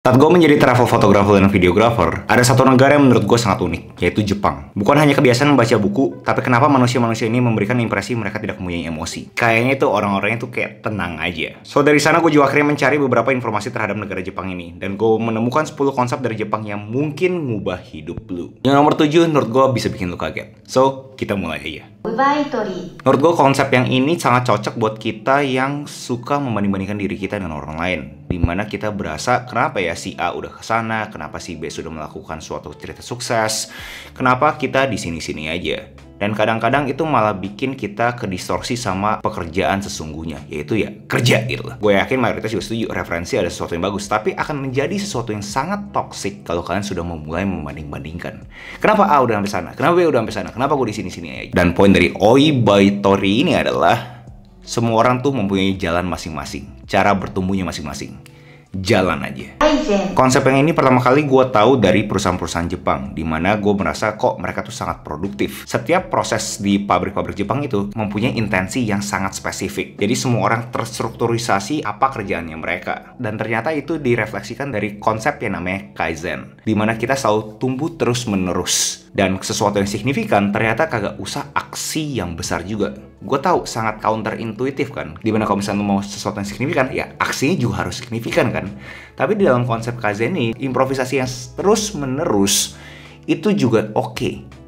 Saat gue menjadi travel photographer dan videographer, ada satu negara yang menurut gue sangat unik, yaitu Jepang. Bukan hanya kebiasaan membaca buku, tapi kenapa manusia-manusia ini memberikan impresi mereka tidak mempunyai emosi. Kayaknya itu orang-orangnya tuh kayak tenang aja. So dari sana gue juga akhirnya mencari beberapa informasi terhadap negara Jepang ini, dan gue menemukan 10 konsep dari Jepang yang mungkin ngubah hidup lu. Yang nomor 7 menurut gue bisa bikin lu kaget. So, kita mulai aja. Menurut gue konsep yang ini sangat cocok buat kita yang suka membanding-bandingkan diri kita dengan orang lain. Dimana kita berasa, kenapa ya si A udah kesana, kenapa si B sudah melakukan suatu cerita sukses, kenapa kita di sini-sini aja. Dan kadang-kadang itu malah bikin kita kedistorsi sama pekerjaan sesungguhnya, yaitu ya kerja gitu lah. Gue yakin mayoritas juga setuju, referensi ada sesuatu yang bagus, tapi akan menjadi sesuatu yang sangat toksik kalau kalian sudah memulai membanding-bandingkan. Kenapa A udah sampai sana? Kenapa B udah sampai sana? Kenapa gue di sini-sini aja? Dan poin dari Oi by Tori ini adalah semua orang tuh mempunyai jalan masing-masing, cara bertumbuhnya masing-masing. Jalan aja. Konsep yang ini pertama kali gue tahu dari perusahaan-perusahaan Jepang, dimana gue merasa kok mereka tuh sangat produktif. Setiap proses di pabrik-pabrik Jepang itu mempunyai intensi yang sangat spesifik. Jadi semua orang terstrukturisasi apa kerjaannya mereka. Dan ternyata itu direfleksikan dari konsep yang namanya Kaizen, dimana kita selalu tumbuh terus-menerus. Dan sesuatu yang signifikan ternyata kagak usah aksi yang besar juga. Gue tahu sangat counterintuitif kan, dimana kalau misalnya mau sesuatu yang signifikan, ya aksinya juga harus signifikan kan. Tapi di dalam konsep Kaizen ini, improvisasi yang terus-menerus itu juga oke.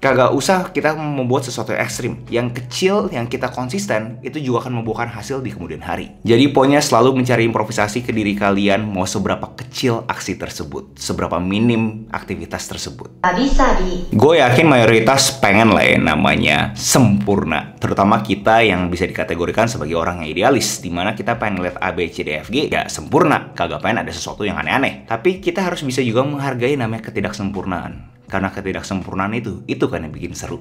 Kagak usah kita membuat sesuatu yang ekstrim. Yang kecil, yang kita konsisten, itu juga akan membuahkan hasil di kemudian hari. Jadi poinnya selalu mencari improvisasi ke diri kalian, mau seberapa kecil aksi tersebut, seberapa minim aktivitas tersebut. Gue yakin mayoritas pengen lah ya namanya sempurna. Terutama kita yang bisa dikategorikan sebagai orang yang idealis, dimana kita pengen ngeliat A, B, C, D, F, G, ya sempurna. Kagak pengen ada sesuatu yang aneh-aneh. Tapi kita harus bisa juga menghargai namanya ketidaksempurnaan. Karena ketidaksempurnaan itu kan yang bikin seru.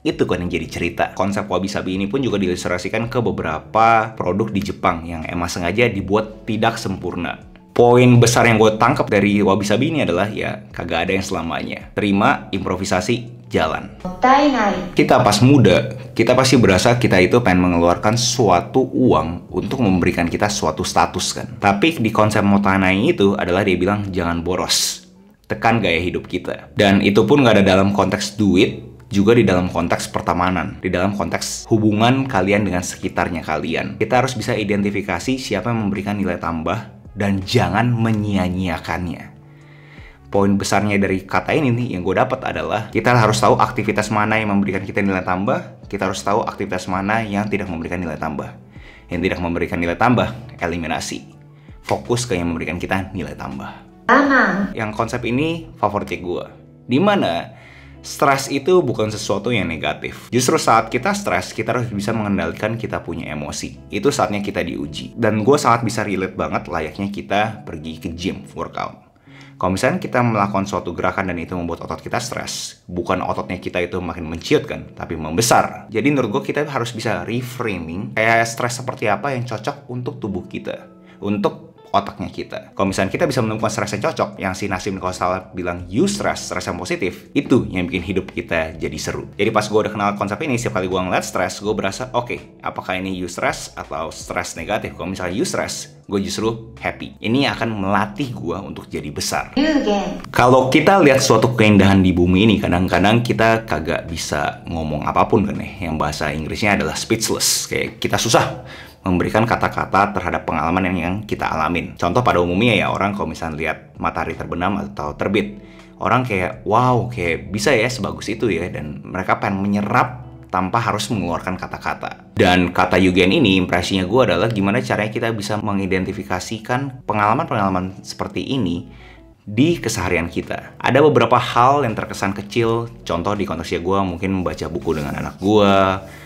Itu kan yang jadi cerita. Konsep wabi-sabi ini pun juga diilustrasikan ke beberapa produk di Jepang yang emang sengaja dibuat tidak sempurna. Poin besar yang gue tangkap dari wabi-sabi ini adalah ya kagak ada yang selamanya. Terima, improvisasi, jalan. Kita pas muda, kita pasti berasa kita itu pengen mengeluarkan suatu uang untuk memberikan kita suatu status kan. Tapi di konsep motanai itu adalah dia bilang jangan boros. Tekan gaya hidup kita. Dan itu pun nggak ada dalam konteks duit, juga di dalam konteks pertemanan, di dalam konteks hubungan kalian dengan sekitarnya kalian. Kita harus bisa identifikasi siapa yang memberikan nilai tambah dan jangan menyia-nyiakannya. Poin besarnya dari kata ini nih yang gue dapat adalah kita harus tahu aktivitas mana yang memberikan kita nilai tambah, kita harus tahu aktivitas mana yang tidak memberikan nilai tambah. Yang tidak memberikan nilai tambah, eliminasi. Fokus ke yang memberikan kita nilai tambah. Yang konsep ini favoritnya gue, dimana stres itu bukan sesuatu yang negatif. Justru saat kita stres, kita harus bisa mengendalikan kita punya emosi. Itu saatnya kita diuji. Dan gue sangat bisa relate banget layaknya kita pergi ke gym, workout. Kalau misalnya kita melakukan suatu gerakan dan itu membuat otot kita stres, bukan ototnya kita itu makin menciut kan, tapi membesar. Jadi menurut gue kita harus bisa reframing kayak stres seperti apa yang cocok untuk tubuh kita, untuk otaknya kita. Kalau misalnya kita bisa menemukan stres yang cocok, yang si Nassim Nicholas bilang use stress yang positif, itu yang bikin hidup kita jadi seru. Jadi pas gue udah kenal konsep ini, setiap kali gue ngeliat stres, gue berasa oke, apakah ini use stress atau stres negatif? Kalau misalnya use stress, gue justru happy. Ini akan melatih gue untuk jadi besar. Kalau kita lihat suatu keindahan di bumi ini, kadang-kadang kita kagak bisa ngomong apapun kan ya. Yang bahasa Inggrisnya adalah speechless. Kayak kita susah memberikan kata-kata terhadap pengalaman yang kita alamin. Contoh pada umumnya ya orang kalau misalnya lihat matahari terbenam atau terbit, orang kayak wow, kayak bisa ya sebagus itu ya, dan mereka pengen menyerap tanpa harus mengeluarkan kata-kata. Dan kata Yugen ini, impresinya gue adalah gimana caranya kita bisa mengidentifikasikan pengalaman-pengalaman seperti ini di keseharian kita. Ada beberapa hal yang terkesan kecil, contoh di konteksnya gue mungkin membaca buku dengan anak gue,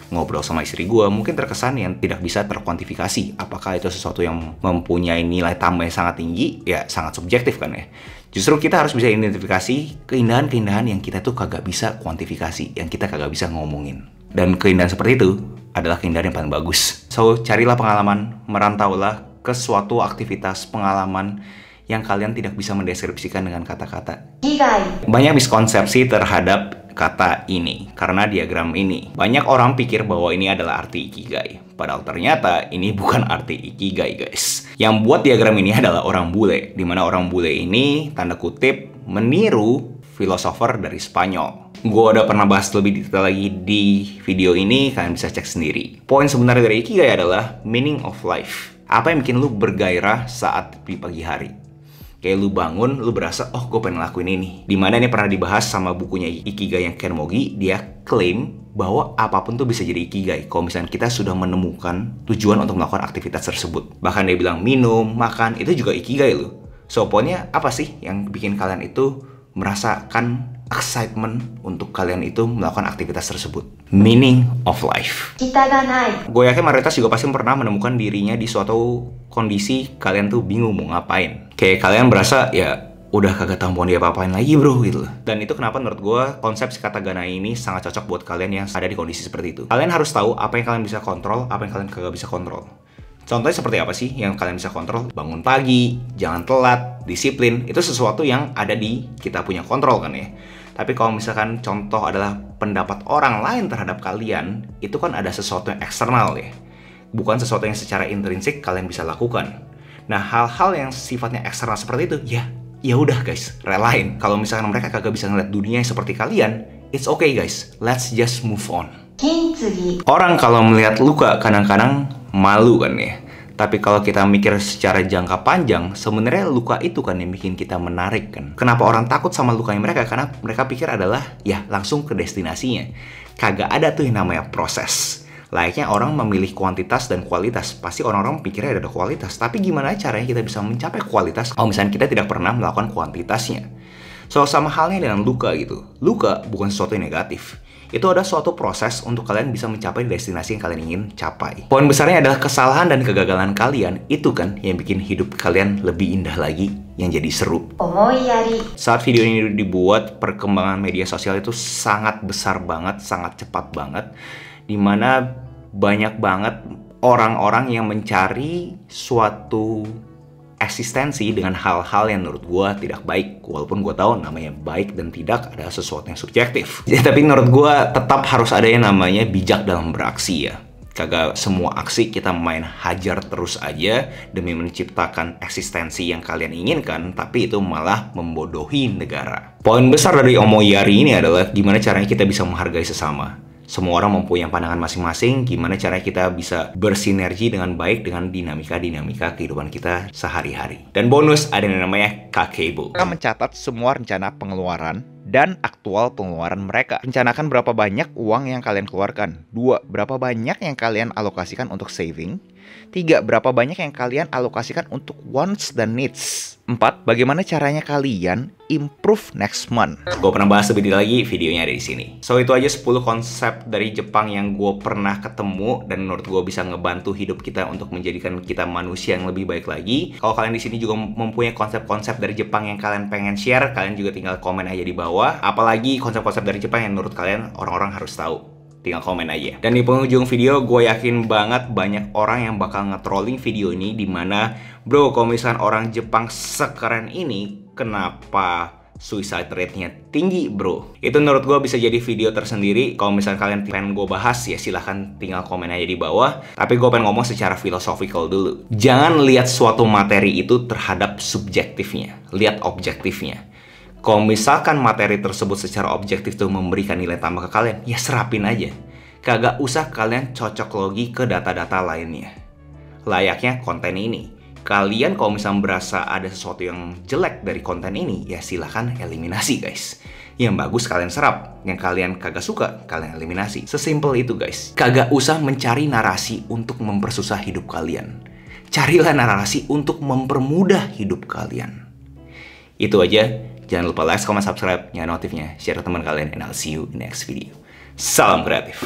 ngobrol sama istri gue, mungkin terkesan yang tidak bisa terkuantifikasi. Apakah itu sesuatu yang mempunyai nilai tambah yang sangat tinggi? Ya sangat subjektif kan ya. Justru kita harus bisa identifikasi keindahan-keindahan yang kita tuh kagak bisa kuantifikasi, yang kita kagak bisa ngomongin. Dan keindahan seperti itu adalah keindahan yang paling bagus. So, carilah pengalaman, merantaulah ke suatu aktivitas pengalaman yang kalian tidak bisa mendeskripsikan dengan kata-kata. Ikigai. Banyak miskonsepsi terhadap kata ini karena diagram ini. Banyak orang pikir bahwa ini adalah arti ikigai. Padahal ternyata ini bukan arti ikigai, guys. Yang buat diagram ini adalah orang bule, di mana orang bule ini tanda kutip meniru filosofer dari Spanyol. Gue udah pernah bahas lebih detail lagi di video ini, kalian bisa cek sendiri. Poin sebenarnya dari ikigai adalah meaning of life. Apa yang bikin lu bergairah saat di pagi hari? Kayak lu bangun, lu berasa, oh gue pengen lakuin ini. Dimana ini pernah dibahas sama bukunya Ikigai yang Ken Mogi. Dia klaim bahwa apapun tuh bisa jadi ikigai kalau misalnya kita sudah menemukan tujuan untuk melakukan aktivitas tersebut. Bahkan dia bilang minum, makan, itu juga ikigai loh. So, poinnya apa sih yang bikin kalian itu merasakan excitement untuk kalian itu melakukan aktivitas tersebut? Meaning of life. Kita ga nai. Gue yakin mayoritas juga pasti pernah menemukan dirinya di suatu kondisi kalian tuh bingung mau ngapain. Kayak kalian berasa ya udah kagak tahu mau diapa-apain lagi bro gitu loh. Dan itu kenapa menurut gue konsep si kata ganai ini sangat cocok buat kalian yang ada di kondisi seperti itu. Kalian harus tahu apa yang kalian bisa kontrol, apa yang kalian kagak bisa kontrol. Contohnya seperti apa sih yang kalian bisa kontrol? Bangun pagi, jangan telat, disiplin. Itu sesuatu yang ada di kita punya kontrol kan ya. Tapi kalau misalkan contoh adalah pendapat orang lain terhadap kalian, itu kan ada sesuatu yang eksternal ya. Bukan sesuatu yang secara intrinsik kalian bisa lakukan. Nah, hal-hal yang sifatnya eksternal seperti itu, ya udah guys, relain. Kalau misalkan mereka kagak bisa ngeliat dunia yang seperti kalian, it's okay guys, let's just move on. Kintsugi. Orang kalau melihat luka kadang-kadang malu kan ya. Tapi kalau kita mikir secara jangka panjang, sebenarnya luka itu kan yang bikin kita menarik kan. Kenapa orang takut sama lukanya mereka? Karena mereka pikir adalah ya langsung ke destinasinya. Kagak ada tuh yang namanya proses. Layaknya orang memilih kuantitas dan kualitas. Pasti orang-orang pikirnya ada kualitas. Tapi gimana caranya kita bisa mencapai kualitas kalau misalnya kita tidak pernah melakukan kuantitasnya? So, sama halnya dengan luka gitu. Luka bukan sesuatu yang negatif. Itu ada suatu proses untuk kalian bisa mencapai destinasi yang kalian ingin capai. Poin besarnya adalah kesalahan dan kegagalan kalian. Itu kan yang bikin hidup kalian lebih indah lagi, yang jadi seru. Omoiyari. Saat video ini dibuat, perkembangan media sosial itu sangat besar banget, sangat cepat banget. Dimana banyak banget orang-orang yang mencari suatu eksistensi dengan hal-hal yang menurut gue tidak baik. Walaupun gue tahu namanya baik dan tidak adalah sesuatu yang subjektif. Tapi menurut gue tetap harus ada yang namanya bijak dalam beraksi ya. Kagak semua aksi kita main hajar terus aja demi menciptakan eksistensi yang kalian inginkan, tapi itu malah membodohi negara. Poin besar dari Omoiyari ini adalah gimana caranya kita bisa menghargai sesama. Semua orang mempunyai pandangan masing-masing, gimana caranya kita bisa bersinergi dengan baik dengan dinamika-dinamika kehidupan kita sehari-hari. Dan bonus, ada yang namanya Kakeibo. Mereka mencatat semua rencana pengeluaran dan aktual pengeluaran mereka. Rencanakan berapa banyak uang yang kalian keluarkan. 2. Berapa banyak yang kalian alokasikan untuk saving. 3. Berapa banyak yang kalian alokasikan untuk wants dan needs. 4. Bagaimana caranya kalian improve next month. Gue pernah bahas lebih detail lagi, videonya ada di sini. So, itu aja 10 konsep dari Jepang yang gue pernah ketemu dan menurut gue bisa ngebantu hidup kita untuk menjadikan kita manusia yang lebih baik lagi. Kalau kalian di sini juga mempunyai konsep-konsep dari Jepang yang kalian pengen share, kalian juga tinggal komen aja di bawah. Apalagi konsep-konsep dari Jepang yang menurut kalian orang-orang harus tahu. Tinggal komen aja. Dan di penghujung video, gue yakin banget banyak orang yang bakal nge-trolling video ini. Dimana, bro, kalau misalkan orang Jepang sekeren ini, kenapa suicide rate-nya tinggi, bro? Itu menurut gue bisa jadi video tersendiri. Kalau misalkan kalian pengen gue bahas, ya silahkan tinggal komen aja di bawah. Tapi gue pengen ngomong secara filosofikal dulu. Jangan lihat suatu materi itu terhadap subjektifnya. Lihat objektifnya. Kalau misalkan materi tersebut secara objektif tuh memberikan nilai tambah ke kalian, ya serapin aja. Kagak usah kalian cocok logi ke data-data lainnya. Layaknya konten ini. Kalian kalau misalnya berasa ada sesuatu yang jelek dari konten ini, ya silahkan eliminasi guys. Yang bagus kalian serap, yang kalian kagak suka, kalian eliminasi. Sesimpel itu guys. Kagak usah mencari narasi untuk mempersusah hidup kalian. Carilah narasi untuk mempermudah hidup kalian. Itu aja. Jangan lupa like, comment, subscribe, nyalain notifnya, share ke teman kalian, and I'll see you in the next video. Salam kreatif.